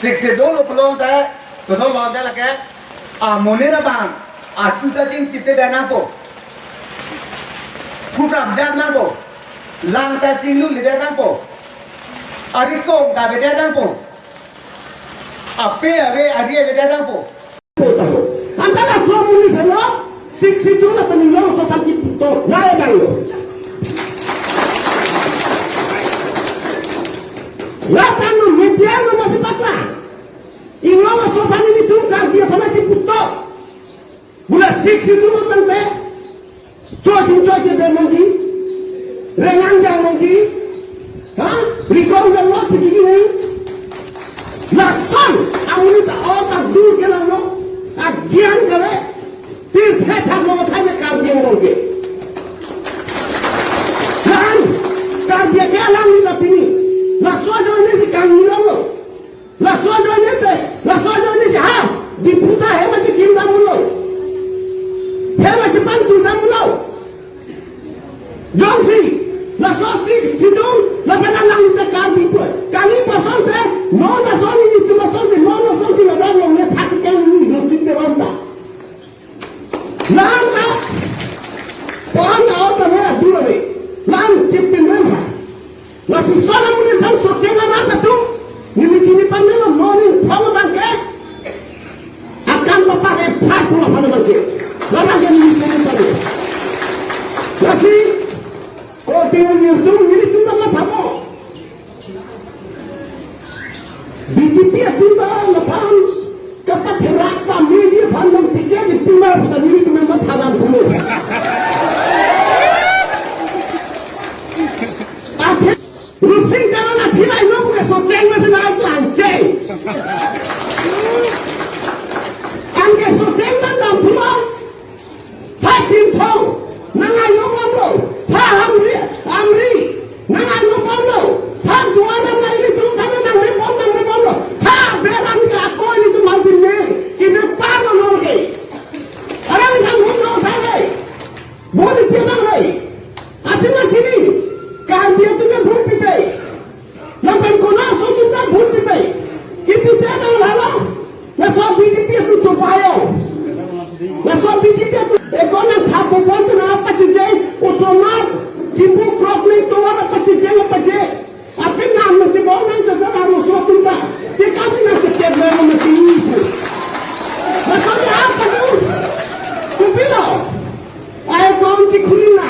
60 lo pelong ta to thong lo ta la ke monera bang tu ta jing kitte da na po phu kam jam na po lang ta jing lu li da na po ari kong ta be da na po ape ave ari be da na po antara suami ni hello 62 na penilong so pagi to lae bayo Latano mediano masih patla. Ingawa so family tu kar dia pada si puto. Bula 62 tante. Cuaca de mangi. Rengang jang mangi. Ha? Rikong dan lot begini. Lasan awuni ta otak dur ke lang lo. Agian kare. Tir theta lo thanya kar dia mangi. Dan kar dia ke lang ni ta pini. La soja ini si kangiran lo, la soja ini si ha, diputa hebat si kinda mulo, hebat si pantu dah mulo, jongsi, la sosi sidung, la penalang kita kali pun, kali pasal pe, nona soni ni cuma soni, nona soni la dah long ni thak kan ni jongsi teranda, lanta, pohon awak mana dulu ni, lan cipin mana. Nasi sana mungkin tahu socengan apa tu? Ni sini pandai morning tahu bangke. Akan pakai pat pula pada bangke. Lama jadi ni sini pandai. Nasi, kau tinggal ni tu ni kita nak tahu. BJP itu dah lepas kepada teraka media pandang tiga di timur pada diri tu memang tahu semua. Rusing karena tidak ini bukan sosial masih naik lanceng. Angke sosial mana pulau? Hajin tong, nangai nomor lo, amri, nangai nomor lo, dua nangai ini tu karena nangai lo, beran ke aku ini tu mampu ni, ini panon lagi. Orang yang ngomong saya, boleh tiang lagi, asyik macam ni. Kan dia tu kan भूल पिटे लंबन को ना सो tu kan भूल पिटे कि पिटे ना लाला ना सो बीजेपी tu चुपायो ना सो बीजेपी tu ekonomi थापो पॉइंट ना पचिजे उसोनार किबु प्रॉब्लम तो वाला पचिजे ना पचे अपने नाम में से बोल नहीं जैसा ना उसो तुमसा ये काफी ना कितने में मशीनी ना सो यहाँ पचू कुपिलो आये कौन सी खुली ना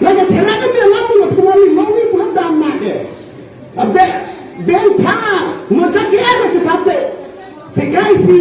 लगे तेरा के मेला में तुम्हारी मम्मी बहुत दाम ना है अब बैंक था मुझे क्या है सिखाते सिखाई सी